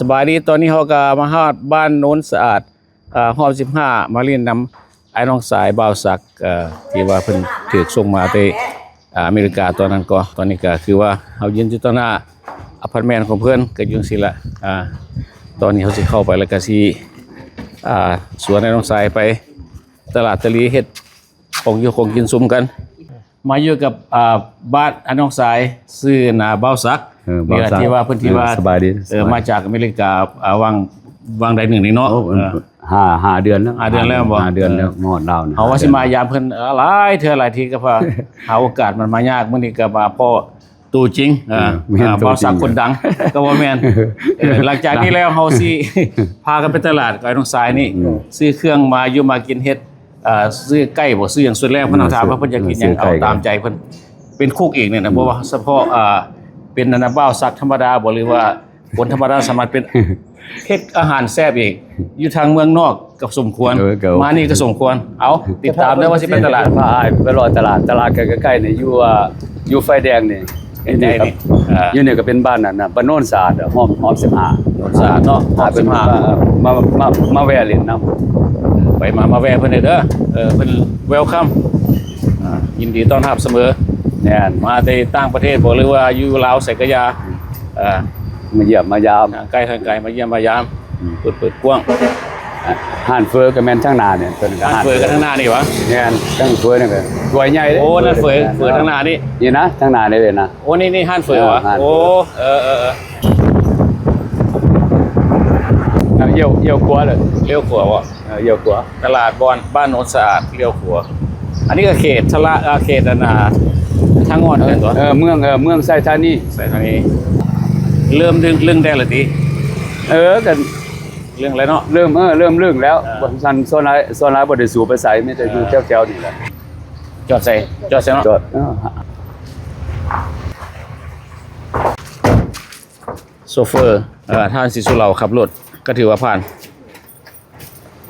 สบายดีตอนนี้เขาก็มาฮอดบ้านโน้นสะอาดฮอบ15มาเรียนนำไอ้น้องสายบ่าวศักดิ์ที่ว่าเพิ่นถูกส่งมาที่อเมริกาตอนนั้นก็ตอนนี้ก็คือว่าเฮายืนอยู่ต่อหน้าอพาร์ตเมนต์ของเพิ่นก็อยู่จังซี่ละตอนนี้เขาสิเข้าไปแล้วก็สิสวนไอ้น้องสายไปตลาดตะลีเฮ็ดของอยู่ของกินซุมกันมาอยู่กับบ้านไอ้น้องสายชื่อนาบ่าวศักดิ์นี่แหละที่ว่าเพิ่นที่ว่าสบายดีมาจากอเมริกาวางใดหนึ่งนี่เนาะห้าเดือนแล้ว5 เดือนแล้วบ่5 เดือนแล้วงอดดาวเฮาว่าสิมายามเพิ่นหลายเทื่อหลายทีก็พาหาโอกาสมันมายากมื้อนี้ก็มาพ่อตัวจริงบ่าวศักดิ์คนดังก็บ่แม่นหลังจากนี้แล้วเฮาสิพากันไปตลาดกับไอ้น้องสายนี่ซื้อเครื่องมาอยู่มากินเฮ็ดซื้อไก่บ่ซื้อหยังสุดแรกเพิ่นถามว่าเพิ่นอยากกินหยังเอาตามใจเพิ่นเป็นคุกเองเนี่ยนะเพราะว่าเฉพาะเป็นนันบ่าวศักดิ์ธรรมดาบ่หรือว่าคนธรรมดาสามารถเป็นเฮ็ดอาหารแซ่บอีกอยู่ทางเมืองนอกก็สมควรมานี่ก็สมควรเอาติดตามเด้อว่าสิเป็นตลาดพาไปรอตลาดใกล้ๆนี่อยู่ไฟแดงนี่นี่ครับอยู่นี่ก็เป็นบ้านนั่นน่ะบ้านโนนสะอาดหอม15โนนสะอาดเนาะ15มาแวะเล่นน้ำไปมาแวะเพิ่นเด้อเพิ่นเวลคัมยินดีต้อนรับเสมอแน่นมาแต่ต่างประเทศบ่หรือว่าอยู่ลาวไสกยามาเยี่ยมมายามใกล้ทางไกลมาเยี่ยมมายามเปิดกว้างห่านเฟอก็แม่นทางหน้าเนี่ยเพิ่นก็ห่านเฟอกันทางหน้านี่วะแม่นทางเฟอนี่ก็รวยใหญ่เด้โอ้นั่นเฟอทางหน้านี่นี่นะทางหน้านี่เว้ยนะโอ้นี่ห่านเฟอวะโอ้เยี่ยวขวาเลยเลี้ยวขวาวะเยี่ยวขวาตลาดบ้านโนนสะอาดเลี้ยวขวาอันนี้ก็เขตเขตทางงอนกันตัวเมืองไซธานีเริ่มเรื่องได้ละติกันเรื่องอะไรเนาะเริ่มเรื่องแล้วซันโซนไลบ่ได้สู่ไปใส่มีแต่อยู่แถวๆนี่แหละจอดใส่เนาะจอดโซเฟอร์ท่านสิสุเหร่าขับรถก็ถือว่าผ่าน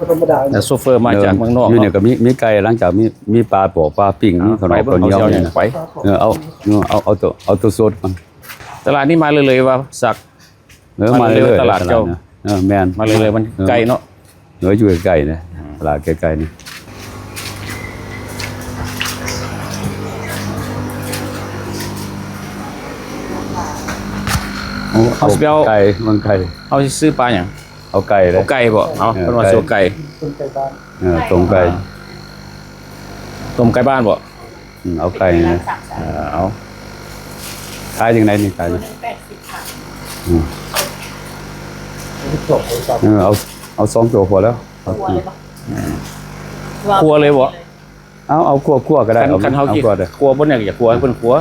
ธรรมดาแต่โซเฟอร์มาจากเมืองนอกอยู่เนี่ยก็มีไก่หลังจากมีปลาปอกปลาปิ้งมีขนมข้าวเหนียวเนี่ยไปเอาตัวสดก่อนตลาดนี้มาเลยว่าสักมาเลยตลาดเจ้าแม่นมาเลยมันไกลเนาะอยู่ใกล้ๆนะตลาดใกล้ๆนี่เอาไก่มันไก่เอาซื้อปลาอย่างเอาไก่เลยเอาไก่บ่เอาเป็นว่าซื้อไก่ต้มไก่ต้มไก่บ้านบ่เอาไก่นะเอาขายยังไงนี่ขายเอา2 ตัวพอแล้วครัวเลยบ่เอาคั่วก็ได้คันเฮากินครัวบ่เนี่ยอย่าครัวให้เพิ่นครัว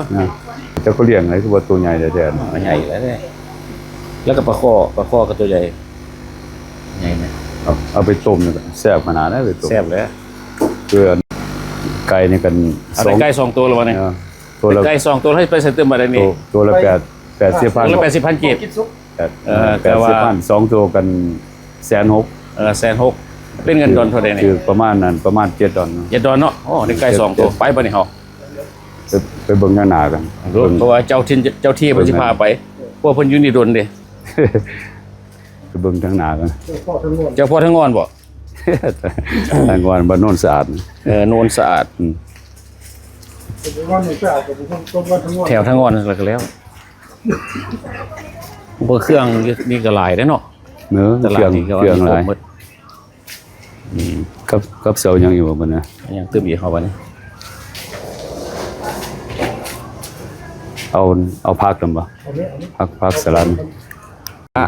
เจ้าก็เลี้ยงไว้คือว่าตัวใหญ่แท้ๆใหญ่แล้วก็ปลาข้อก็ตัวใหญ่ใหญ่มั้ยเอาไปต้มนี่แซ่บขนาดนั้นไปต้มแซ่บเลยคือไก่นี่กัน2ไก่2ตัวแล้วบ่เนี่ยตัวละไก่2ตัวให้ไปใส่เติมมาได้นี่ตัวละ80,000ตัวละ80,000 กีบแต่ว่า2ตัวกัน160,000 160,000เป็นเงินดอนเท่าใดนี่คือประมาณนั้นประมาณ7 ดอล7 ดอลเนาะอ๋อได้ไก่2ตัวไปบ่นี่เฮาไปเบิ่งหน้ากันเพราะว่าเจ้าที่เพิ่นสิพาไปพวกเพิ่นอยู่นี่ดนเด้ไปเบิ่งทางหน้ากันเจ้าพ่อทั้งงอนบ่ทางงอนบ้านโนนสะอาดโนนสะอาดแถวทั้งงอนแล้วบ่เครื่องนี่ก็หลายได้เนาะเครื่องหลายกับเซลยังอยู่บ่นะยังตึมอีกเฮาบัดนี้เอาผักนำบ่ผักสลัด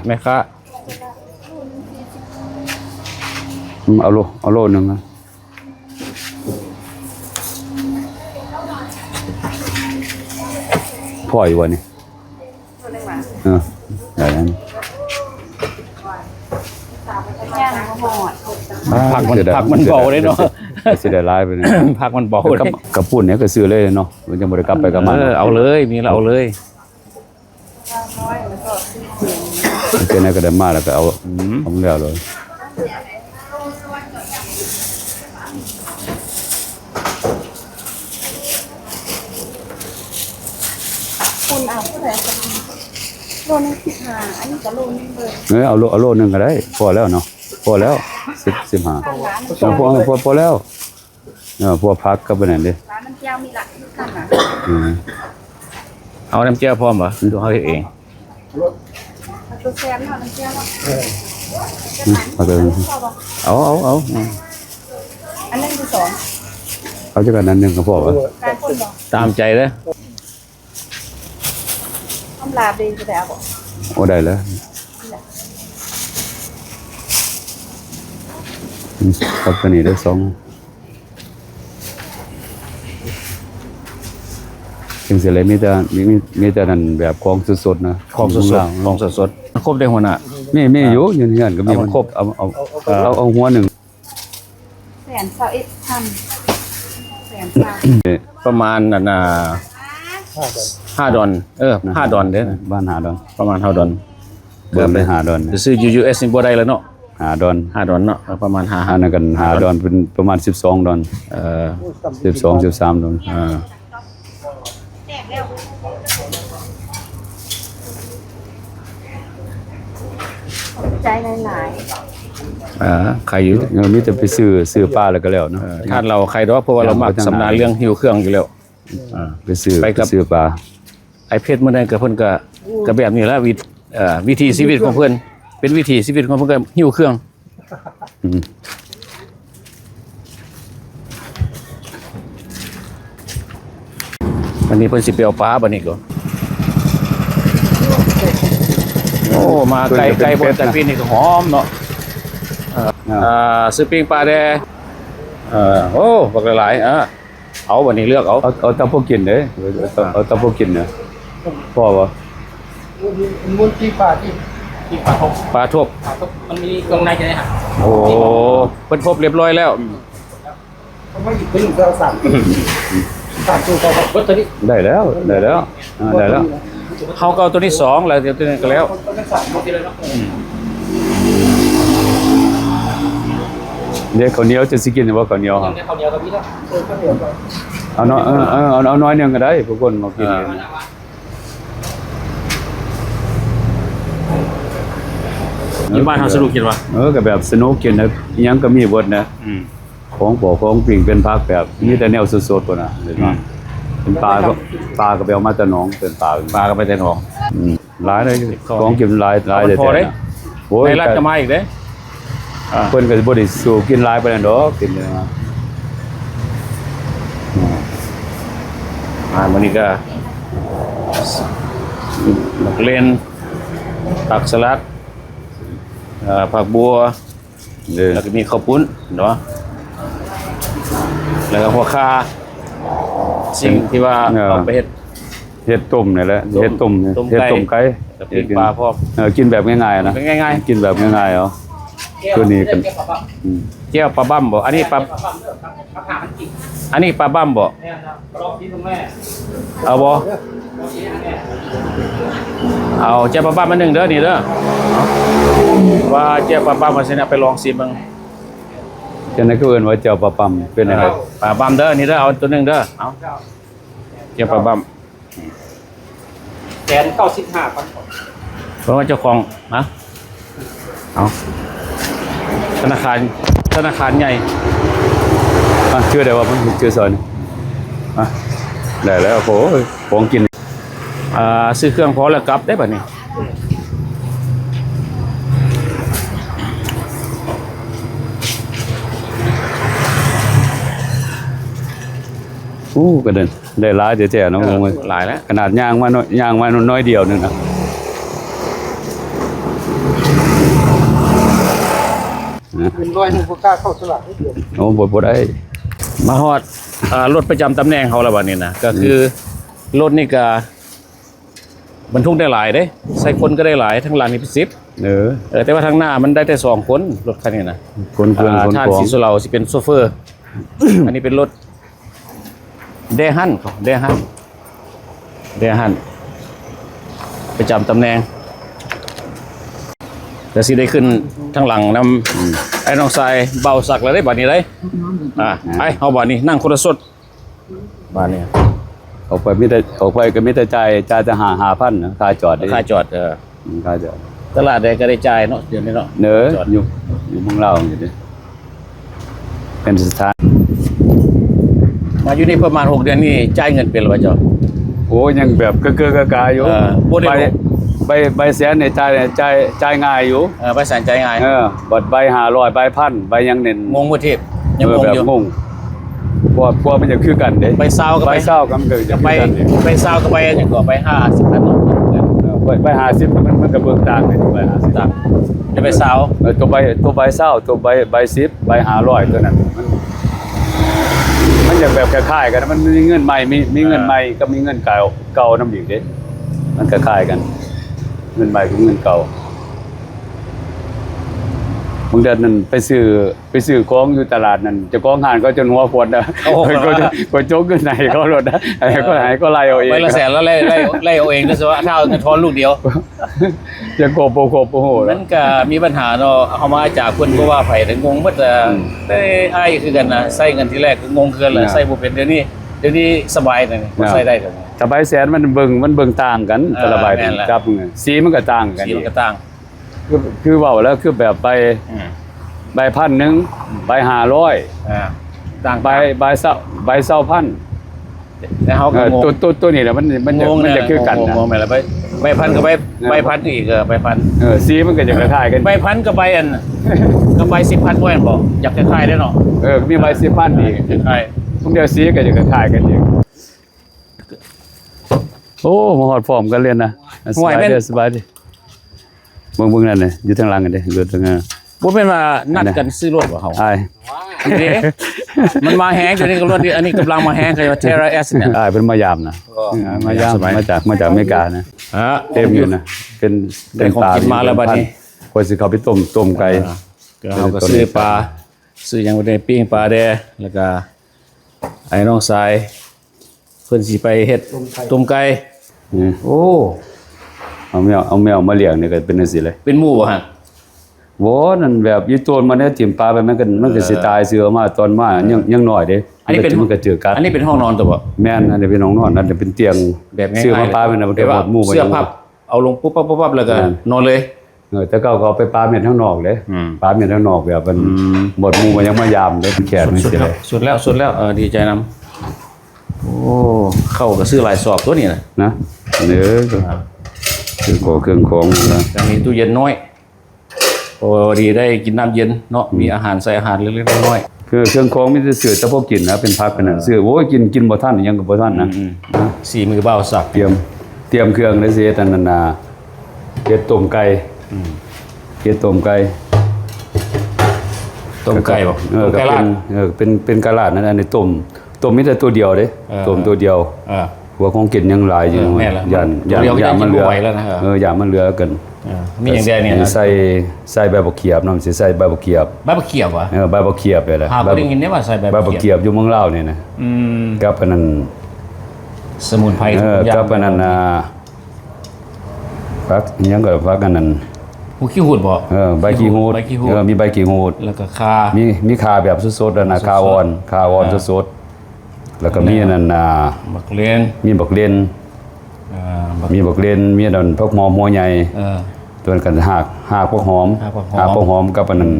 แม่ค้าเอาโลนึงนะพ่ออยู่วะนี่ได้นั้นผักมันเบาเลยเนาะสิได้หลายไปนี่ผักมันเบาเลยกระปุ่นเนี่ยก็ซื้อเลยเนาะมันจะบ่ได้กลับไปกับมันเอาเลยมีแล้วเอาเลยเจ้าเนี่ยก็ได้มาแล้วก็เอาแล้วเลยคุณเอาเท่าไหร่โล นึง15อันนี้ก็โลนึงเลย เอาโลนึงก็ได้พอแล้วเนาะพอแล้ว15 ข้างร้านน้ำ พอแล้วพวกพักก็เป็นนั่นเด้ ร้านน้ำเจียวมีหลักทุกกันนะ เอาน้ำเจียวพร้อมบ่ดูเฮาเฮ็ดเอง เอาตัวแซมเนาะน้ำเจียวเนาะ เอาไป เอา อันนั้นคือสอง เอาจักอันนั้นนึงก็พอวะ การคนบอก ตามใจเด้อ ทำลาบดีจะได้เอาบอก โอ้ได้แล้วครับตัวนี้ได้2ถึงสิเลยมีแต่นั่นแบบของสดๆนะ ของสดๆของสดๆครบได้หัวหน้า มีอยู่ยืนยันก็มี เอามาครบ เอาหัวหนึ่ง 121,000 120,000 ประมาณนั่นน่ะ5 ดอน5 ดอนเด้อ บ้านหาดอน ประมาณ5 ดอน เดินไปหาดอน จะซื้อ US นี่บ่ได้แล้วเนาะ หาดอน 5 ดอนเนาะประมาณ5 อันนั้นกันหาดอนเป็นประมาณ12ดอน 12 13ดอน ใจหลาย ใครอยู่ มีแต่ไปซื้อปลาแล้วก็แล้วเนาะ ท่านเราใครดอกเพราะว่าเรามักสำนาญเรื่องหิวเครื่องอยู่แล้ว ไปซื้อ ไปกับ ซื้อปลา ไอ้เพชรมื้อนั้นก็เพิ่นก็แบบนี้แหละวิถีชีวิตของเพิ่นเป็นวิถีชีวิตของเพิ่นก็หิวเครื่อง อืม วันนี้เพิ่นสิไปเอาปลาบัดนี้ก็โอ้มาไกลๆบ่แต่ปีนี้ก็หอมเนาะซื้อปิ้งปลาแดโอ้บักหลายเอาบัดนี้เลือกเอา เอาตะพวกกินเด้เอาตะพวกกินนะพอบ่ มูลที่ป่าที่ ปลาทบ มันมีตรงในจะได้หัก โอ้เพิ่นพบเรียบร้อยแล้ว เขาไม่หยิบไปหนึ่งเราสั่งสั่งตัวเขารถตัวนี้ ได้แล้วได้แล้ว เฮาก็เอาตัวที่2แล้วเดี๋ยวตัวนี้ก็แล้ว คนละสั่งหมดเลยเนาะ เดี๋ยวข้าวเหนียวจะสิกินบ่ข้าวเหนียวครับ เขาเดียวกับพี่แล้วเขาเดียวกัน เอาน้อยเอาน้อยนึงก็ได้พวกคนมากิน อยู่บ้านเฮาสรุปกินว่า ก็แบบสนุกกินนะอิหยังก็มีเบิดนะของบ่ของปิ่งเป็นผักแบบมีแต่แนวสดๆพุ่นน่ะเห็นบ่เป็นปลาก็ไปเอามาแต่หนองเป็นปลา ปลาก็ไปแต่หนอง หลายเลยของกินหลายเลย พอเด้ โอ้ย ในรัฐก็มาอีกเด้ เพิ่นก็สิบ่ได้สู้กินหลายปานนั้นดอกกินเนี่ยนะ มื้อนี้ก็มักเล่นผักสลัดผักบัว เด้อ แล้วก็มีข้าวปุ้นเนาะแล้วก็หัวคาสิ่งที่ว่าเอาไปเฮ็ด เฮ็ดต้มนี่แหละเฮ็ดต้ม ต้ม เฮ็ดต้มไก่ กับปิ้งปลาพร้อม กินแบบง่ายๆนะ เป็นง่าย กินแบบง่ายๆเอาตัวนี้กัน ๆเจียวปลาบั้มบ่อันนี้ปลาอันนี้ปลาบั้มบ่เอาบ่เอาเจียวปลาบั้มมา1เด้อนี่เด้อว่าเจียวปลาบั้มว่าสิเอาไปลองชิมเบิ่ง จังได๋ก็เอิ้นว่าเจ้าปลาปั๊มเป็นอะไร ปลาบั้มเด้อนี่เด้อเอาตัวหนึงเด้อเอาเจียวปลาบั้ม แสน95,000 เพราะว่าเจ้าของนะเอาธนาคารใหญ่ ชื่อได้ว่ามันชื่อซอยนี่ได้แล้วโอ้ยของกิน ซื้อเครื่องพอแล้วกลับได้ป่ะนี่ ก็เดินได้หลายเดี๋ยวแท้เนาะงง หลายแล้ว ขนาดย่างมาน้อยเดียวนึงนะ เป็นร้อยหนึ่งพวกกล้าเข้าตลาดได้เดียว โอ้บ่ได้ มาฮอดรถประจำตำแหน่งเขาแล้วบัดนี้นะก็คือรถนี่ก็บรรทุกได้หลายเด้ใส่คนก็ได้หลายทั้งหลังนี่เป็น10แต่ว่าทางหน้ามันได้แต่2คนรถคันนี้นะ คนเครื่องคน ท่าน ของ สีสุเหร่าสิเป็นโซเฟอร์ อันนี้เป็นรถเดฮั่นประจำตำแหน่งแต่สิได้ขึ้นทางหลังนำไอ้น้องทรายเบาสักแล้วได้บัดนี้ได้ไปเฮาบัดนี้นั่งคนละสดบัดนี้ ออกไปก็มีแต่จ่ายจะ5,000นะค่าจอด ค่าจอด ขายจอด ตลาดใดก็ได้จ่ายเนาะเดี๋ยวนี้เนาะ เนอ จอด อยู่เมืองลาวอยู่ดิเป็นสถาน มาอยู่นี่ประมาณ6เดือนนี่จ่ายเงินเป็นหรือเปล่าจ๊ะ โอ้ยังแบบเก้อกาอยู่ บ่ได้ ใบแสนเนี่ยจ่ายง่ายอยู่ ไปสั่นจ่ายง่าย บัดใบ500ใบพันใบยังเน้น งงบ่ทิพย์ยังงง แบบ อยู่ งงกลัวมันจะคือกันเด้ ไปเศร้าก็ ใบ ไป เศร้าก็มันก็จะ ไป คือกันเด้ ไปเศร้าก็ไปจังก็ไป50พันเนาะ ใบ50มันก็เบิ่งต่างกันใบ50 ตักจะไปเศร้า ตัวใบเศร้าตัวใบ10ใบ500ตัวนั้นมันจะแบบคล้ายๆกันมันมีเงินใหม่มีเงินใหม่ก็มีเงินเก่านำอีกเด้มันคล้ายๆกันเงินใหม่กับเงินเก่าบางเดือนนั้นไปซื้อของอยู่ตลาดนั้นเจ้าของห้างก็จนหัวปวดนะก็โจกเงินไหนเขาลดนะอะไรก็หายก็ไล่เอาเอง ไปละแสนแล้วไล่เอาเองด้วยซะว่าถ้าเอาเงินทอนลูกเดียว จะโกโปโห นั่นก็มีปัญหาเนาะเอามาจากเพิ่นก็ว่าไผแต่งงว่าจะได้อ้ายคือกันนะใส่เงินทีแรกก็งงคือกันแหละใส่บ่เป็นเดี๋ยวนี้สบายนะนี่ใส่ได้เดี๋ยวนี้ แต่ใบแสนมันเบิ่งต่างกันแต่ละใบ แม่นแหละ จับสีมันก็ต่างกัน สีมันก็ต่าง คือเว้าแล้วคือแบบใบพันหนึ่งใบ500ต่าง ใบเศร้าพัน แล้วเฮาก็งง ตัวนี้แหละมันจะคือกันนะ งงแม่นละใบพันกับใบพันอีกใบพัน สีมันก็จะคล้ายๆกัน ใบพันกับใบอันกับใบ10,000บ่แม่นบ่อยากคล้ายๆได้เนาะ มีใบ10พันอีก คล้าย พวกเดียวสีก็จะคล้ายๆกันอีกโอ้มาฮอดฟอร์มกันเล่นนะสบายดีเบิ่งนั่นน่ะอยู่ทางหลังกันเด้อยู่ทางนั้น บ่แม่นว่านัดกันซื้อรถบ่เฮา อ้าย นี่มันมาแฮงอยู่นี่ก็รถอันนี้กำลังมาแฮงคือว่า Terra S เนี่ย อ้ายเป็นมายามนะมายาม สบาย มาจากอเมริกานะเต็มอยู่นะเป็น เป็นของกินมาแล้วบัดนี้ คนสิเขาไปต้มไก่ ก็เฮาก็ซื้อปลาซื้อหยังบ่ได้ปิ้งปลาแดแล้วก็ไอ้น้องสายเพิ่นสิไปเฮ็ดต้มไก่ นี่ โอ้ เอาแมวมาเลี้ยงนี่ก็เป็นจังซี่เลย เป็นหมู่บ่ฮะ โว้นั่นแบบอยู่ต้นมันเนี่ยจิ้มปลาไปมันก็สิตายเสือมาตอนมายังน้อยเด้มันก็เจอกัด อันนี้เป็นห้องนอนตัวบ่ แม่นอันนี้เป็นห้องนอนอันนี้เป็นเตียง แบบง่ายๆ ซื้อมาปลาเป็นมันก็หมดหมู่ เสื้อพับเอาลงปุ๊บๆๆแล้วก็นอนเลย แต่เก่าก็เอาไปปลาเม็ดข้างนอกเด้ปลาเม็ดข้างนอกแบบมันหมดหมู่มันยังมายามเด้แขนมันสิเลย สุดแล้วดีใจนำโอ้เข้าก็ซื้อหลายสอบตัวนี้นะ นะเด้อคือเครื่องของนะ แต่มีตู้เย็นน้อยโอ้ดีได้กินน้ำเย็นเนาะมีอาหารใส่อาหารเล็กๆน้อย คือเครื่องของมีแต่เสือแต่พวกกินนะเป็นพักกันน่ะเสือโอ้ยกินบ่ทันยังก็บ่ทันนะ ๆสีมือเบาสับ เตรียมเครื่องได้สิอันนั้นน่ะเฮ็ดต้มไก่เฮ็ดต้มไก่ ต้มไก่บ่ ก็ ไก่ลาด เป็นกะลาดนั่นอันนี้ต้มมีแต่ตัวเดียวเด้ต้มตัวเดียว หัวของกินยังหลายอยู่ แม่นละ ย่านมันเหลือ ตัวเดียวก็ยังกินบ่ไหวแล้วนะ ย่านมันเหลือกัน มีอย่างเดียวเนี่ย ใส่ใบบักเขียบนำสิใส่ใบบักเขียบ ใบบักเขียบวะ ใบบักเขียบเลยแหละ หาบ่ได้ยินได้ว่าใส่ใบ ใบบักเขียบอยู่เมืองลาวนี่นะกับอันนั้น สมุนไพรทุกอย่าง กับอันนั้นฟักอิหยังก็ฟักอันนั้น หูขี้หูดบ่ ใบขี้หูด ใบขี้หูด มีใบขี้หูด แล้วก็คา มีคาแบบสดๆนะคาอ่อนสดๆแล้วก็มีอันนั้นบักเลียน มีบักเลนมีบักเลนมีอันนั้นพวกหอมหัวใหญ่ตัวนั้นกันหากพวกหอมพวกหอมกับอันนั้น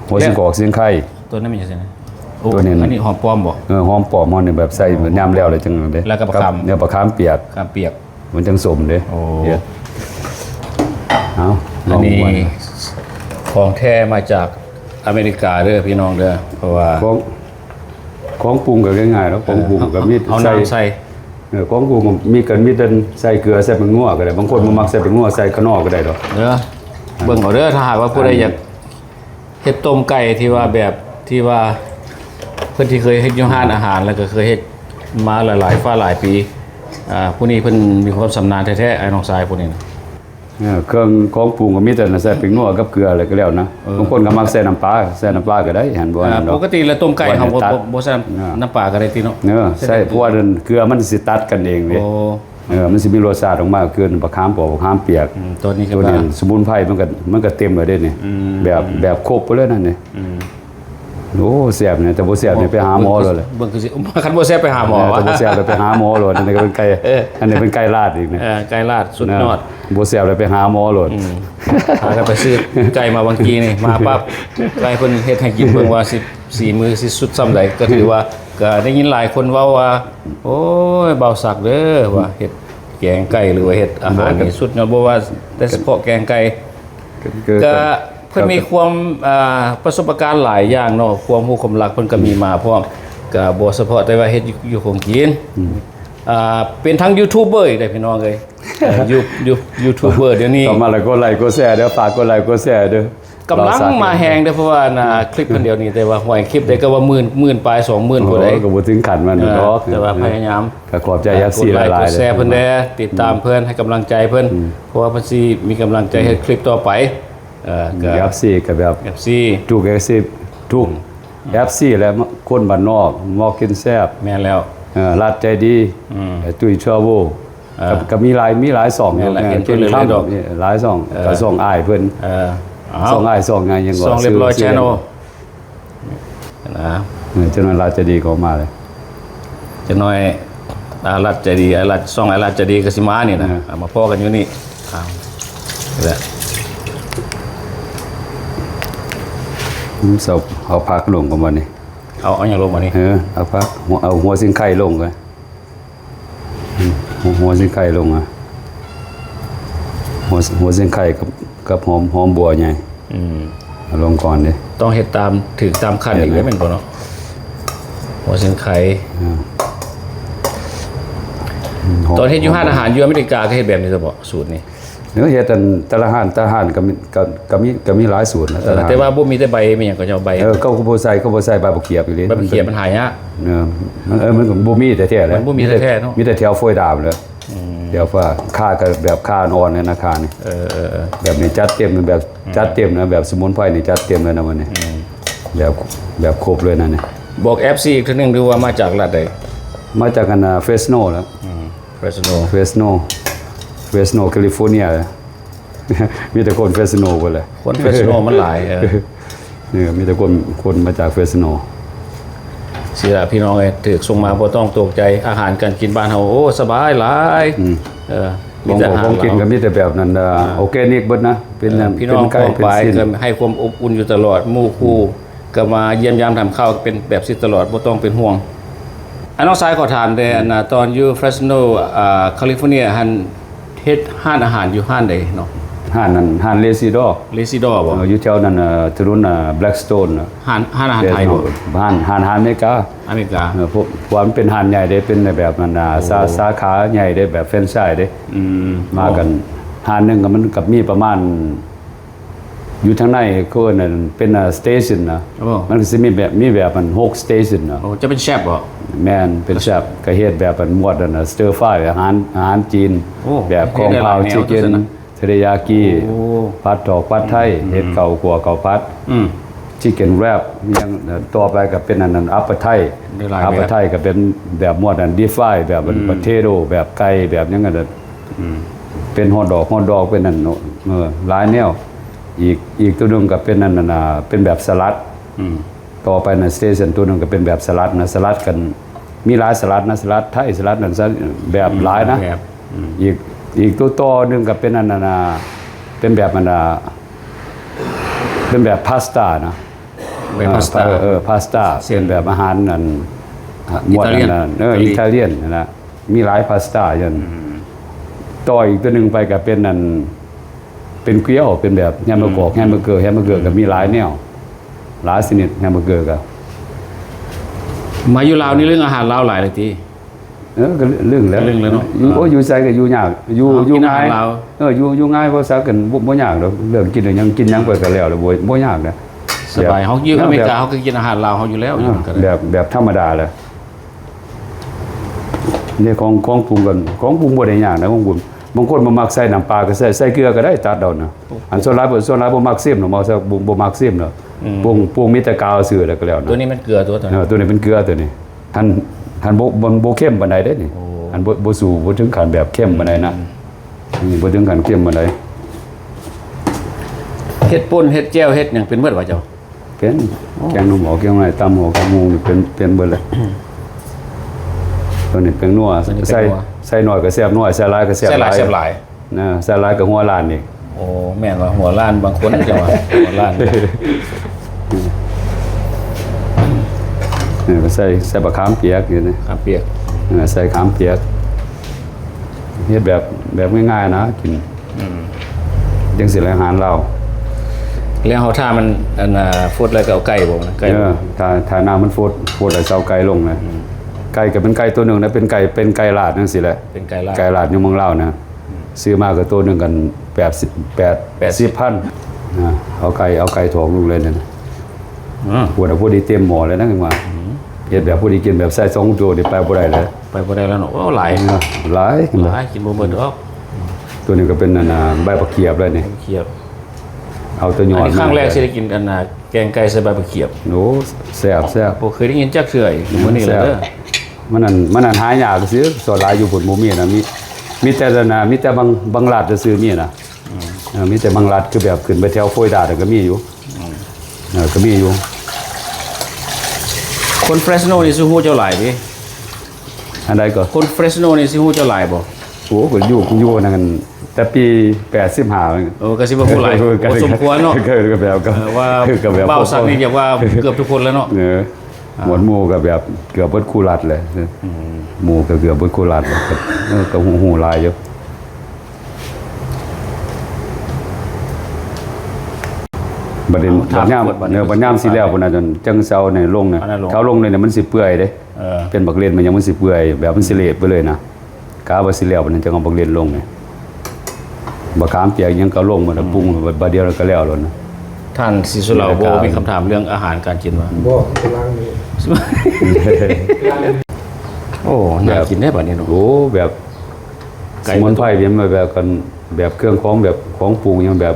หัวสิงกอกสิงไข่ ตัวนั้นมันจะใช่ไหม ตัวนี้ อันนี้หอมป้อมบ่ หอมปอมมันนี่แบบใส่ยามแล้วเลยจังเด้ แล้วก็บักขาม เนี่ยบักขามเปียก กามเปียก มันจังสมเด้ โอ้ เฮ็ดเอา อันนี้ของแท้มาจากอเมริกาเด้อพี่น้องเด้อเพราะว่า ของปรุงก็ง่ายๆแล้วของปรุงก็มี เอาน้ำใส่ ของปรุงมีกันมีแต่ใส่เกลือใส่เป็นงัวก็ได้บางคนบ่มักใส่เป็นงัวใส่ข้างนอกก็ได้ดอก เด้อเบิ่งเอาเด้อถ้าหากว่าผู้ใดอยากเฮ็ดต้มไก่ที่ว่าแบบที่ว่าเพิ่นที่เคยเฮ็ดอยู่ร้านอาหารแล้วก็เคยเฮ็ดมาหลายๆหลายปีผู้นี้เพิ่นมีความชำนาญแท้ๆไอ้น้องชายผู้นี้นะ เครื่องของปรุงก็มีแต่ใส่เป็นงัวกับเกลืออะไรก็แล้วนะบางคนก็มักใส่น้ำปลาก็ได้หันบ่นั่นดอก ปกติแล้วต้มไก่เฮา ตัด บ่ใส่น้ำปลาก็ได้ติเนาะ ใส่เพราะว่าเกลือมันสิตัดกันเองเด้ โอ้ มันสิมีรสชาติออกมาเกินบักขามปอกบักขามเปียก ตัวนี้ก็ ตัว ว่า นี้สมุนไพรมันก็เต็มเลยเด้นี่แบบครบไปเลยนั่นนี่ โอ้แซ่บเนี่ยแต่บ่แซ่บเนี่ยไปหาหมอเลย เบิ่งคือสิคันบ่แซ่บไปหาหมอ แต่ วะ บ่แซ่บเลยไปหาหมอเลยอันนี้ก็เป็นไก่อันนี้เป็นไก่ลาดอีกนะ ไก่ลาดสุดยอด บ่แซ่บเลยไปหาหมอเลย พากันไปซื้อไก่มาบางทีนี่มาปั๊บไก่เพิ่นเฮ็ดให้กินเบิ่งว่าสิ4มื้อสิสุดซ้ำใดก็ถือว่าก็ได้ยินหลายคนเว้าว่า โอ้ยเบาสักเด้อว่าเฮ็ดแกงไก่หรือว่าเฮ็ดอาหารนี่สุดยอดบ่ว่าแต่เฉพาะแกงไก่ก็เพิ่นมีความประสบการณ์หลายอย่างเนาะความรู้ความรักเพิ่นก็มีมาพร้อมก็บ่เฉพาะแต่ว่าเฮ็ดอยู่ของกินเป็นทั้งยูทูบเบอร์อีกได้พี่น้องเอ้ยยูทูบเบอร์เดี๋ยวนี้ ต่อมาแล้วก็ไลค์ก็แชร์เด้อฝากก็ไลค์ก็แชร์เด้อก ำลังมาแฮงเด้อเพราะว่าคลิปคนเดียวนี่แต่ว่าหวยคลิปได้ก็ว่าหมื่นปลาย 20,000 ผู้ ผู้ ใด ใด ก็บ่ถึงขันมันดอก แต่ว่าพยายาม ก็ขอบใจ FC กดไลค์ หลาก ย ด ๆ แชร์เพิ่นแน่ติดตามเพิ่นให้กำลังใจเพิ่นเพราะว่าเพิ่นสิมีกำลังใจเฮ็ดคลิปต่อไปก็ FC ก็แบบ FC ทุก FC ทุก FC แล้วคนบ้านนอกมอกกินแซ่บ แม่นแล้ว รัดใจดีตุ้ยชาวโวก็มีหลายสอง เนี่ยแหละเห็น เป็น เพิ่นเลย ข้าม ดอก หลายสองก็ส่องอ้ายเพิ่น เอา ส่องอ้ายส่องไงยัง ส่องเรียบร้อย ชื่ channel นะ เจ้าหน้ารัดใจดีก็มาเลย จะน้อยอารัดใจดีอารัดส่องอารัดใจดีก็สิมานี่นะเอามาพ้อกันอยู่นี่เอานี่แหละ เสาเอาพักลงกันวันนี้ เอาอย่างลงมานี่ เอาพักเอาหัวสิงไข่ลงกันหัวสิงไข่ลงอ่ะหัวสิงไข่กับหอมบัวไงเอาลงก่อนดิ ต้องเฮ็ดตามถึงตามขั้นอีกได้เป็นบ่เนาะหัวเส้นไข่ตอนเฮ็ดอยู่ห้านอาหารอยู่อเมริกาก็เฮ็ดแบบนี้ซะบ่สูตรนี้ เนื้อเฮ็ดแต่ละห้านก็มีหลายสูตรนะละ แต่ว่าบ่มีแต่ใบมีหยังก็จะเอาใบ ก็บ่ใส่ใบบักเขียบอยู่เลย ใบเขียบมันหายาก มันก็บ่มีแท้ๆเลย มันบ่มีแท้ๆเนาะ มีแต่แถวโฟยดามเลยเดี๋ยวว่าค่าก็แบบค่าอ่อนในราคานี่แบบนี้จัดเต็มแบบจัดเต็มนะแบบสมุนไพรนี่จัดเต็มเลยนะมันนี่แบบครบเลยนะนี่ บอก FC อีกทีนึงดูว่ามาจากรัฐใด มาจากกันเฟสโนแล้ว เฟรชโน เฟสโนแคลิฟอร์เนีย มีแต่คนเฟสโนหมดเลย คนเฟรชโนมันหลาย นี่มีแต่คนมาจากเฟสโน สิล่ะพี่น้องเอ้ยถูกส่งมาบ่ต้องตกใจอาหารการกินบ้านเฮาโอ้สบายหลายมีแต่อาหาร ผมกินก็มีแต่แบบนั้นโอเคนิกเบิดนะเป็น พี่น้อง ไก่ ของ เป็น ไป สิ้น ก็ให้ความอบอุ่นอยู่ตลอดหมู่คู่ก็มาเยี่ยมยามทำข้าวเป็นแบบสิตลอดบ่ต้องเป็นห่วงอันน้องสายขอถามแต่ตอนอยู่เฟรชโนแคลิฟอร์เนียหันเฮ็ดห้านอาหารอยู่ห้านใดเนาะ ห่านเลซิดอ เลซิดอบ่ อยู่แถวนั้นถนนแบล็กสโตน ห้านอาหารไทยบ่ ห่านอเมริกา อเมริกา พวกว่ามันเป็นห่านใหญ่ได้เป็นแบบนั้นสาขาใหญ่ได้แบบแฟรนไชส์ได้มากันห่านหนึงก็มันกับมีประมาณอยู่ทางในก็นั่นเป็นสเตชันนะมันก็สิมีแบบมัน6สเตชันนะ โอ้จะเป็นเชฟบ่ แม่นเป็นแซ่บก็เฮ็ดแบบมันหมวดนั่นน่ะสเตอร์ฟรายอาหารจีน โอ้ แบบของพาว เฮ็ดได้หลายแนว ชิคเก้น จังซั่นนะ เทริยากิ โอ้ ผัดดอกผัดไทยเฮ็ดเก่ากัวเก่าผัดชิคเก้นแรปยังต่อไปก็เป็นอันนั้นอัปเปอร์ไทย ได้หลายแบบ อัปเปอร์ไทยก็เป็นแบบหมวดอันดีฟายแบบปเทโรแบบไก่แบบหยังกันเป็นฮอทดอกเป็นนั่นหลายแนวอีกตัวหนึงก็เป็นนั่นน่ะเป็นแบบสลัดต่อไปนะสเตชันตัวหนึงก็เป็นแบบสลัดนะสลัดกันมีหลายสลัดนะสลัดไทยสลัดนั่นแบบหลายนะ แบบ อีกตัวต่อหนึงก็เป็นอันนั้นน่ะเป็นแบบมันเป็นแบบพาสต้านะ แบบพาสต้า พาสต้าเป็นแบบอาหารนั่นหมวดนั้นอิตาเลียนนะมีหลายพาสต้าอย่างต่ออีกตัวหนึงไปก็เป็นนั่นเป็นเกี๊ยวเป็นแบบแฮมเบอร์เกอร์แฮมเบอร์เกอร์ก็มีหลายแนวหลายชนิดแฮมเบอร์เกอร์ก็ มาอยู่ลาวนี่เรื่องอาหารลาวหลายเลยที ก็เรื่องแล้ว เรื่องแล้วเนาะ อยู่ไสก็อยู่ยากอยู่ กินอา ง่า หาร ย ลาว อยู่ง่ายเพราะซักกันบ่ยากดอกเรื่องกินยังกินยังไปก็แล้วบ่ยากนะ สบายเขาอยู่อเมริกาเขาก็กินอาหารลาวเขาอยู่แล้วอยู่กัน แบบธรรมดาเลยนี่ของปรุงกันของปรุงบ่ได้ยากนะของปรุงบางคนบ่มักใส่น้ำปลาก็ใส่เกลือก็ได้ตัดเอานะอันส่วนหลายบ่มักซิมเนาะบ่มักซิมเนาะปรุงมีแต่กาวซื่อแล้วก็แล้ว ตัว นะ นี้มันเกลือตัว ตัวนี้เป็นเกลือตัวนี้ท่านบ่เข้มปานใดเด้นี่อันบ่สู่บ่ถึงขั้นแบบเข้มปานใดนะนี่บ่ถึงขั้นเข้มปานใด เฮ็ดป่นเฮ็ดแจ่วเฮ็ดหยังเป็นเบิดว่าเจ้า เป็นแกงหนูหมอแกงอะไรตำหัวกระมูนี่เป็นเบิดเลยตัวนี้เป็นนัวใส่หน่อยก็แซ่บน้อยใส่หลายก็แซ่บ แซ่บห ห ลา ลาย ย แซ่บหลาย นะใส่หลายก็หัวล้านอีก โอ้แม่นว่าหัวล้านบางคนจะว่าหัวล้าน นี่ก็ใส่บะขามเปียกอยู่นี่ ข้าวเปียก ใส่ขามเปียกเฮ็ดแบบง่ายๆนะกินจังสิอาหารเรา แล้วเฮาถ้ามันอันน่ะฟุดแล้วก็เอาไก่บ่นะไก่ ถ้าน้ำมันฟูดแล้วเอาไก่ลงนะไก่ก็เป็นไก่ตัวหนึงนะเป็นไก่ลาดจังซี่แหละ เป็นไก่ลาด ไก่ลาดอยู่เมืองลาวนะซื้อมาก็ตัวหนึงกัน80,000นะเอาไก่ถอกลูกเลยนั่นน่ะ พวกดีเต็มหม้อเลยนะจังว่าเฮ็ดแบบพวกดีกินแบบใส่2ตัวนี่ไปบ่ได้เลย ไปบ่ได้แล้วเนาะโอ้หลาย หลาย หลายกินบ่เบิดดอก ตัวนี้ก็เป็นนั่นน่ะใบบักเขียบเลยนี่ เขียบ เอาตัวยอ อัน ด นี้ครั้งแรกสิได้กินอันน่ะแกงไก่ใส่ใบมะเขียบ โอ้แซ่บ บ่เคยได้ยินจักเทื่ออีกมื้อนี้แหละเด้อ มันนั่นหายากซื้อส่วนหลายอยู่บนบ่มีนะมีแต่นั่นน่ะมีแต่บางรัฐจะซื้อมีน่ะมีแต่บางรัฐคือแบบขึ้นไปแถวโฟยดาดก็มีอยู่ก็มีอยู่ คนเฟรชโนนี่สิฮู้เจ้าหลายดิ อันใดก็ คนเฟรชโนนี่สิฮู้เจ้าหลายบ่ โอ้ก็อยู่นั่นกันแต่ปี85 เออก็สิบ่ฮู้หลายบ่สมควรเนาะ ก็แบบก็ ว่า ก็แบบ เบาสักนี่เรียกว่าเกือบทุกคนแล้วเนาะ หมวดหมู่ก็แบบเกือบเบิดคู่รัฐเลยหมู่ก็เกือบเบิดคู่รัฐก็ฮู้หลายอยู่บัดยามสิแล้วพุ่นน่ะจนจังเซาในลงน่ะเขาลงเนี่ยมันสิเปื่อยเด้ เป็นบักเรียนมันยังมันสิเปื่อยแบบมันสิเละไปเลยนะกาบ่สิแล้วมันจังเอาบักเรียนลงนี่บักขามเปียกยังก็ลงมันปรุงบัดเดียวแล้วก็แล้วแล้วนะ ท่านศิสุเหล่าโบมีคำถามเรื่องอาหารการกินว่า บ่กำลังนี่ โอ้น่ากินได้บัดนี้เนาะ โอ้แบบสมุนไพรเวียนมาแบบกันแบบเครื่องของแบบของปรุงยังแบบ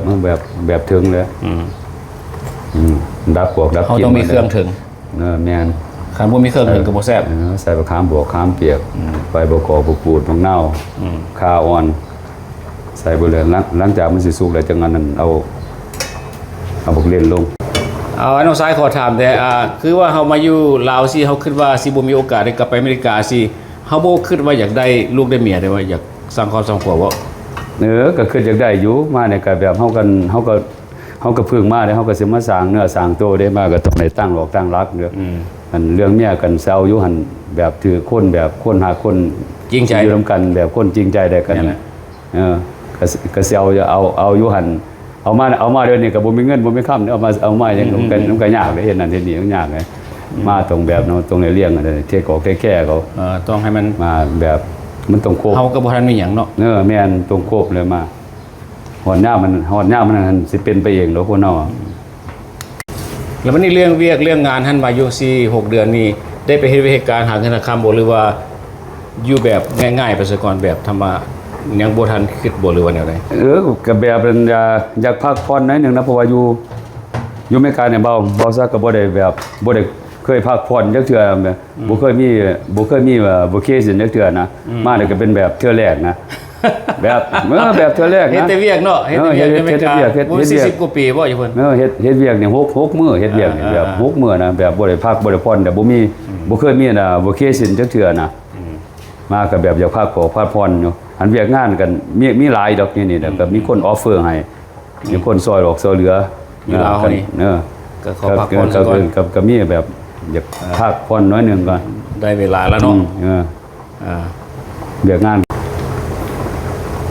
ถึงเลยดับพวกดับ เขา กิน ต้องมีเครื่องถึง แม่น คันบ่มีเครื่องถึงก็บ่แซ่บ ใส่บักขามบวกขามเปียกใบบักกอกบักปูดบักเน่าข่าอ่อนใส่ไปเลยหลังจากมันสิสุกแล้วจังนั้นเอาบักเรียนลง เอาน้องซ้ายขอถามแต่คือว่าเฮามาอยู่ลาวสิเฮาคิดว่าสิบ่มีโอกาสได้กลับไปอเมริกาสิเฮาบ่คิดว่าอยากได้ลูกได้เมียได้ว่าอยากสร้างครอบครัวบ่ ก็คืออยากได้อยู่มาเนี่ยก็แบบเฮาก็พึ่งมาได้เฮาก็สิมาสร้างเนื้อสร้างโตได้มาก็ต้องได้ตั้งหลอกตั้งรักเด้ออันเรื่องเมียกันแซวอยู่หั่นแบบถือคนแบบคนหาคน จริงใจ อยู่นํกันแบบคนจริงใจได้กัน นั่นแหละ ก็แซวจะเอาอยู่หั่นเอามาเดี๋ยวนี้ก็บ่มีเงินบ่มีค่ำเอามายังมันก็ยากเลยเฮ็ดนั่นเฮ็ดนี่มันยากเลยมาตรงแบบเนาะตรงในเลี้ยงอะไรเทกอกแก่ๆเขา ต้องให้มัน มาแบบมันต้องโคบ เฮาก็บ่ทันมีหยังเนาะ แม่นตรงโคบเลยมาหอดหน้ามันนั่นสิเป็นไปเองเนาะคนเนาะ แล้วมันนี่เรื่องเวียกเรื่องงานท่านมาอยู่4-6 เดือนนี่ได้ไปเฮ็ดเหตุการณ์หาเงินหาคำบ่หรือว่าอยู่แบบง่ายๆไปซะก่อนแบบธรรมะยังบ่ทันคิดบ่หรือว่าแนวใด ก็แบบเป็นอยากพักผ่อนหน่อยหนึงนะเพราะว่าอยู่อเมริกาเนี่ยเบาซะก็บ่ได้แบบบ่ได้เคยพักผ่อนจักเทื่อบ่เคยมีvacationจักเทื่อนะมาเนี่ยก็เป็นแบบเทื่อแรกนะแบบแบบเทื่อแรก เฮ็ด นะ แต่เวียกเนาะเฮ็ดแต่เวียกในอเมริกา เฮ็ด บ่ เวียก 40กว่าปีบ่อยู่เพิ่น เฮ็ดเวียกเนี่ย6มื้อเฮ็ดเวียกเนี่ยแบบ6มื้อนะแบบบ่ได้พักบ่ได้ผ่อนแต่บ่เคยมีvacationจักเทื่อนะมาก็แบบอยากพักผ่อนอยู่อันเวียกงานกันมีหลายดอกนี่แต่ก็มีคนออฟเฟอร์ให้มีคนซอยดอกซอยเหลือ อยู่ลาวนี่ ก็ขอพักผ่อนซะก่อน ก็มีแบบอยากพักผ่อนน้อยหนึงก่อน ได้เวลาแล้วเนาะเวียกงาน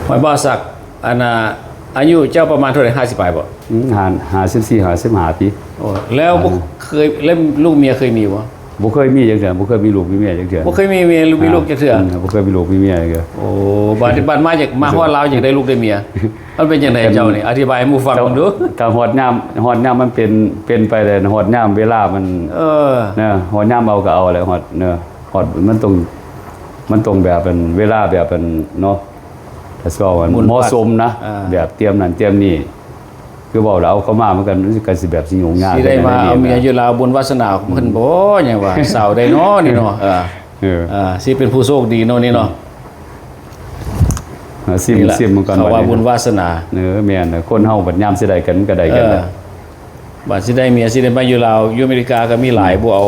หอยบ่สักอันน่ะอายุเจ้าประมาณเท่าไหร่50ปลายบ่ 54-55ปี โอ้แล้วบ่เคยเล่มลูกเมียเคยมีบ่ บ่เคยมีจังเทื่อบ่เคยมีลูกมีเมียจังเทื่อ บ่เคยมีเมียมีลูกจักเทื่อ บ่เคยมีลูกมีเมียจังเทื่อ โอ้บัดมาจากมาฮอดลาวอยากได้ลูกได้เมียมันเป็นจังไดเจ้านี่อธิบายให้หมู่ฟังดู ถ้าฮอดยามมันเป็นไปได้ฮอดยามเวลามันฮอดยามเอาก็เอาแหละฮอดมันต้องแบบเป็นเวลาแบบเป็นเนาะถ้าสว่าเหมาะสมนะแบบเตรียมนั่นเตรียมนี่คือเว้าแล้วเอาเข้ามามันก็รู้สึกกันสิแบบสิยุ่งยาก สิได้มาเอาเมียอยู่ลาวบุญวาสนาของเพิ่นบ่หยังว่าสาวได้เนาะนี่เนาะสิเป็นผู้โชคดีเนาะนี่เนาะ ซิมมันก่อน เขาว่าบุญวาสนา แม่นคนเฮาบัดยามสิได้กันก็ได้กัน บัดสิได้เมียสิได้มาอยู่ลาวอยู่อเมริกาก็มีหลายบ่เอา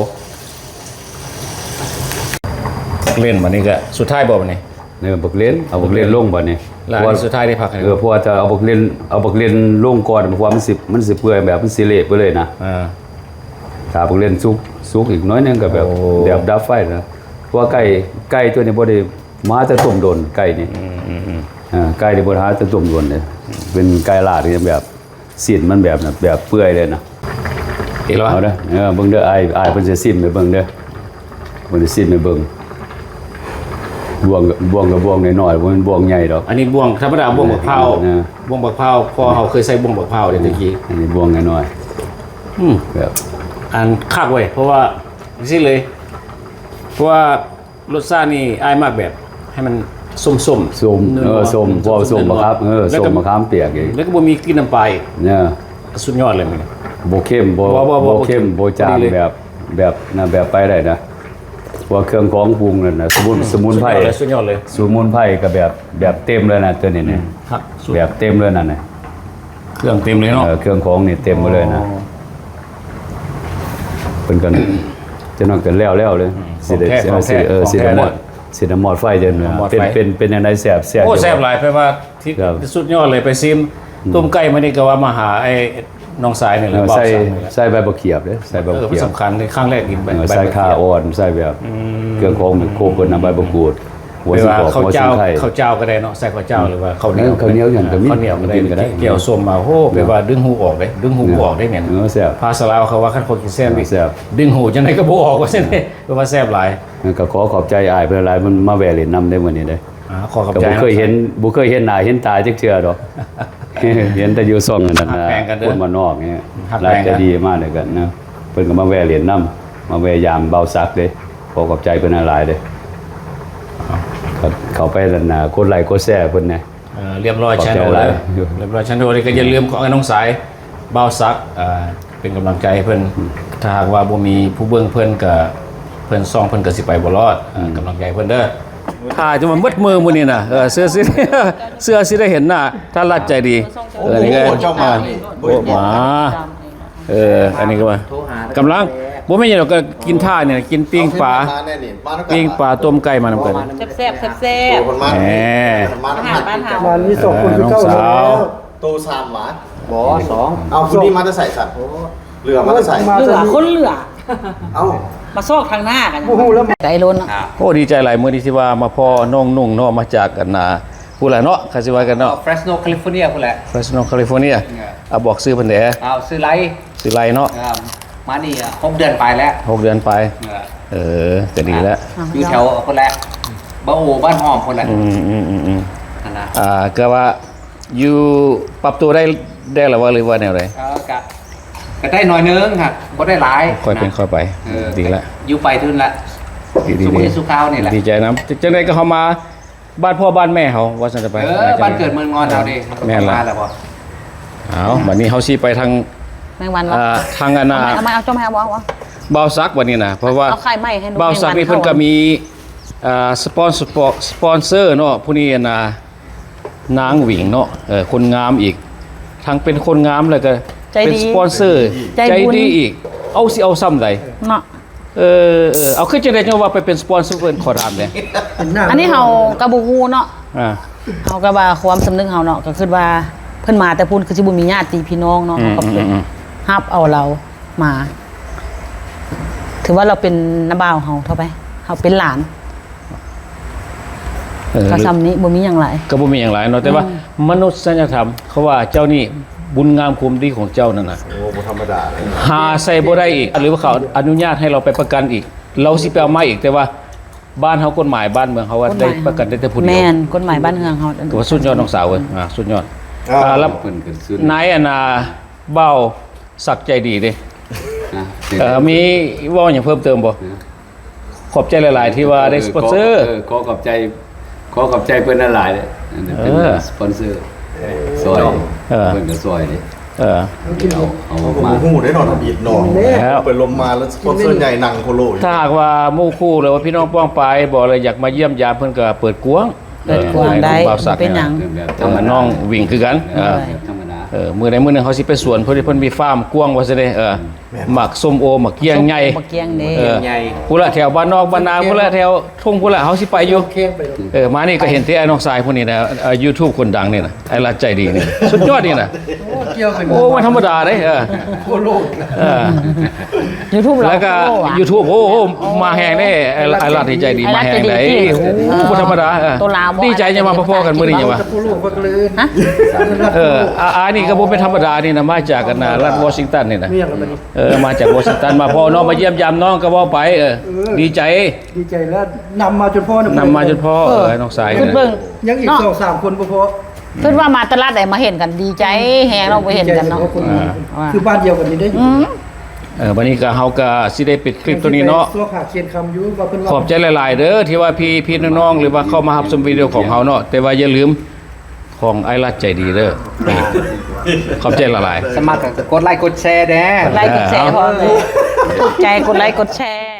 เล่นบัดนี้ก็สุดท้ายบ่บัดนี้ เนี่ยบักเล่นเอาบักเล่นลงบัดนี้ แล้วอันนี้สุดท้ายได้พักให้ เพราะว่าถ้าเอาบักเล่นลงก่อนเพราะว่ามันสิเปื่อยแบบมันสิเละไปเลยนะ ถ้าบักเล่นสุกอีกน้อยนึงก็แบบ โอ้ แบบดับไฟนะเพราะว่าไก่ตัวนี้บ่ได้มาจะต้มโดนไก่นี่ไก่นี่บ่หาจะต้มโดนเลยเป็นไก่ลาดนี่แบบสีนมันแบบน่ะแบบเปื่อยเลยนะ อีกแล้ว เอาเด้อเบิ่งเด้ออ้ายเพิ่นสิซิมให้เบิ่งเด้อเพิ่นสิซิมให้เบิ่งบวงกับบวงน้อยๆบ่แม่นบวงใหญ่ดอก อันนี้บ่วงธรรมดาบ่วงบักพร้าว เออ บ่วงบักพร้าวพอเฮาเคยใส่บ่วงบักพร้าวเดี๋ยวตะกี้ อันนี้บวงน้อย แบบ อันคักเว้ยเพราะว่าสิเลย เพราะว่ารสชาตินี่อ้ายมากแบบให้มันส้มๆ ส้มส้มพอส้มมะขามส้มมะขามเปียกอีก แล้วก็บ่มีกลิ่นน้ำปลาอีก เนี่ย สุดยอดเลยมัน บ่เข้มบ่ บ่ เข้มบ่จาง ดีเลย แบบไปได้นะว่าเครื่องของปรุงนั่นน่ะสมุนไพร สุดยอดเลย สมุนไพรก็แบบเต็มเลยนะตัวนี้เนี่ย ครับสุด แบบเต็มเลยนั่นน่ะ เครื่องเต็มเลยเนาะ เครื่องของนี่เต็มหมดเลยนะเพิ่นก็จะนอนกันแล้วเลยสิได้สิได้หมดไฟจนเป็นจังได๋แซ่บ โอ้แซ่บหลายเพราะว่าที่ ครับ สุดยอดเลยไปซิมต้มไก่มานี่ก็ว่ามาหาไอ้น้องสายนี่แหละบอก ใส่ใบบักเขียบเด้อใส่ใบบัก มัน เขียบ สำคัญในครั้งแรกกินใบ ใส่ข้าอ่อนใส่แบบเครื่องของโคกนำใบบักกูดหัว ไม่ สิ ว่า บอก ข้าว หัวสิ เจ้า ไข่ ข้าวเจ้าก็ได้เนาะใส่ข้าวเจ้าหรือว่าข้าวเหนียว ข้าวเหนียวอย่างก็มี ข้าวเหนียวก็ได้ กินก็ได้ เกี่ยวส้มมาโอ้แปลว่าดึงหูออกได้ดึงหูออกได้เนี่ย แซ่บ ภาษาลาวเขาว่าคันคนกินแซ่บนี่ แซ่บ ดึงหูจังได๋ก็บ่ออกว่าซั่นเด้แปลว่าแซ่บหลาย ก็ขอบใจอ้ายเพิ่นหลายมันมาแวะเล่นนำได้มื้อนี้เด้ ขอขอบ ก็ ใจ บ่เคยเห็นหน้าเห็นตาจักเทื่อดอก เห็นแต่อยู่ซ่องนั่น หัก น่ะ แพงกันเด้อ คนมานอกเนี่ย หักแพงกัน รายใจดีมากเลยกันนะเพิ่นก็มาแวะเล่นนำมาแวะยามเบาซักเด้ขอขอบใจเพิ่นหลายเด้เข้าไปนั่นน่ะกดไลค์กดแชร์เพิ่นนะ เรียบร้อย ขอบ ชัน ใจ โด ห เล ลาย ยเรียบร้อยชันโดเลยก็อย่าลืมของน้องสายเบาซักเป็นกำลังใจให้เพิ่นถ้าหากว่าบ่มีผู้เบิ่งเพิ่นก็เพิ่นซ่องเพิ่นก็สิไปบ่รอดกำลังใจเพิ่นเด้อถ้าจะมามืดมือมื้อนี้น่ะเสื้อสิได้เห็นหน้าท่านรัดใจดีนี่ก็ เจ้ามานี่ โอ้หมาอันนี้ก็ว่ากำลังบ่แม่นหยังดอกก็กินท่าเนี่ยกินปิ้งปลาปิ้งปลาต้มไก่มานำกัน แซ่บแซ่บ คนมา แหม อาหารบ้านเฮา วันนี้สองคน น้อง เข้า สาว โตสามหวาน บ่สอง เอาคุณนี่มาจะใส่สัตว์เรือมาจะใส่ เหลือคนเหลือ เอ้า มาซอกทางหน้ากัน โอ้โหแล้ว ใจล้นเนาะ โอ้ดีใจหลายมื้อนี้ที่ว่ามาพ่อน้องนุ่งเนาะมาจากกันผู้หลายเนาะคาสิว่ากันเนาะ เฟรสโนแคลิฟอร์เนียพุ่นแหละ Fresno California เอาบอกซื้อเพิ่นแหน่ เอาซื้อไลท์ สิไลเนาะ มานี่6 เดือนไปแล้ว 6 เดือนไปก็ดีแล้ว อยู่แถวคนแหละบ้านโอบ้านหอมคนแหละนั่นนะ ก็ว่าอยู่ปรับตัวได้แล้วว่าหรือว่าแนวใด ก็ได้หน่อยนึงครับบ่ได้หลาย ค่อยเป็นค่อยไปดีแล้ว อยู่ไปทุนละ ดี สุขที่สุขข้าวนี่แหละ ดีใจนะจังได๋ก็เฮามาบ้านพ่อบ้านแม่เฮาว่าซั่นจะไป บ้านเกิดเมืองงอนเราดิ แม่น มา ล่ะ แล้วบ่ เอาบัดนี้เฮาสิไปทาง แมงวันวะ ทางอันน่ะ เอามาเอาจ้ามาเอาวะ บ่าวซักวันนี้นะเพราะว่า เอาไข่ไหม้ให้ดู บ่าวซักนี่เพิ่นก็มีสปอนเซอร์เนาะผู้นี้นางหวิงเนาะคนงามอีกทั้งเป็นคนงามแล้วก็เป็นสปอนเซอร์ใจดีอีกเอาสิเอาซ้ำใด เนาะ เอาคือจังได๋จังว่าไปเป็นสปอนเซอร์เพิ่นขอถามแหน่ อันนี้เฮากระบูฮูเนาะ อ่า เฮาก็ว่าความสำนึกเฮาเนาะก็คือว่าเพิ่นมาแต่พุ่นคือสิบ่มีญาติพี่น้องเนาะเฮาก็เป็นรับเอาเรามา ถือว่าเราเป็นน้าบ่าวเฮาเท่าไปเฮาเป็นหลานก็ซ้ำนี้บ่มีหยังหลาย ก็บ่มีหยังหลายเนาะแต่ว่ามนุษยธรรมเขาว่าเจ้านี่บุญงามความดีของเจ้านั่นน่ะ โอ้โหธรรมดาเลย หาใส่บ่ได้อีกหรือว่าเขาอนุญาตให้เราไปประกันอีก เราสิไปเอามาอีกแต่ว่าบ้านเฮากฎหมายบ้านเมืองเขาว่าได้ประกันได้แต่ผู้เดียว แม่นกฎหมายบ้านเมืองเฮา ก็ว่าสุดยอดน้องสาวเว้ยสุดยอดแล้ว เพิ่นก็ซื้อ นายเบ้าสักใจดีเด้ นะ มีเว่าอย่างเพิ่มเติมบ่ขอบใจหลายๆที่ว่าได้สปอนเซอร์ ขอขอบใจเพิ่นหลายเลยเป็นสปอนเซอร์ซอยเพิ่นก็ซอยดิ เอา ผม มา หูได้นอนบีดนอน แล้ว เปิดลมมาแล้วสปอนเซอร์ใหญ่หนังโคโลอยู่ ถ้าหากว่าหมู่คู่หรือว่าพี่น้องป้องไปบอกเลยอยากมาเยี่ยมยามเพิ่นก็เปิดกว้าง เปิดกว้างได้ บ่าวสัก เป็นหยัง แบบ ทำน้องวิ่งคือกัน ธรรมดา มื้อใดมื้อหนึงเขาสิไปสวนเพิ่นมีฟาร์มกว้างว่าซั่นเด้หมักส้มโอหมักเกี้ยงใหญ่ มะเกียงนี่ ใหญ่ พุ่นละแถวบ้านนอกบ้านนาพุ่นละแถวทุ่งพุ่นละเฮาสิไปอยู่ เข้มไปเลย มานี่ก็เห็นที่ไอ้น้องสายพวกนี้นะYouTube คนดังนี่นะไอ้รัดใจดีนี่สุดยอดนี่นะ โอ้เกี่ยวกัน โอ้มันธรรมดาเด้ทั่วโลกนะ เออ YouTube เรา แล้วก็ โอ้อะ YouTube โอ้โหมาแหงเด้ไอ้รัดที่ใจดีมาแหงได้ ไอ้รัฐใจดี โอ้โหบ่ธรรมดา ตัวลาวบ่ ดีใจจะมาพอๆกันมื้อนี้จังวะ จะผู้ลูกก็เลย ฮะ นี่ก็บ่เป็นธรรมดานี่นะมาจากกันนะรัฐวอชิงตันนี่นะ เมียกันมาดิ มาจากวอชิงตันมาพ่อน้องมาเยี่ยมยามน้องก็เว้าไปดีใจ ดีใจแล้วนำมาจนพ่อเนี่ย นำมาจนพ่อไอ้น้องสาย ขึ้น นี่ เบิ่ง ยังอีก เนาะ 2-3 คนบ่พอ ขึ้นว่ามาตลาดได้มาเห็นกันดีใจแฮงเราบ่เห็นกันเนาะ คือบ้านเดียวกันนี่ได้อยู่ วันนี้ก็เฮาก็สิได้ปิดคลิปตัวนี้เนาะ ตัวขาเขียนคำอยู่ว่าเพิ่นว่า ขอบใจหลาย ๆ เด้อที่ว่าพี่น้องๆหรือว่าเข้ามารับชมวิดีโอของเฮาเนาะแต่ว่าอย่าลืมของไอ้รัดใจดีเด้อขอบใจหลาย สมัครก็กดไลค์กดแชร์แด้ กดไลค์กดแชร์พอเลยถูกใจกดไลค์กดแชร์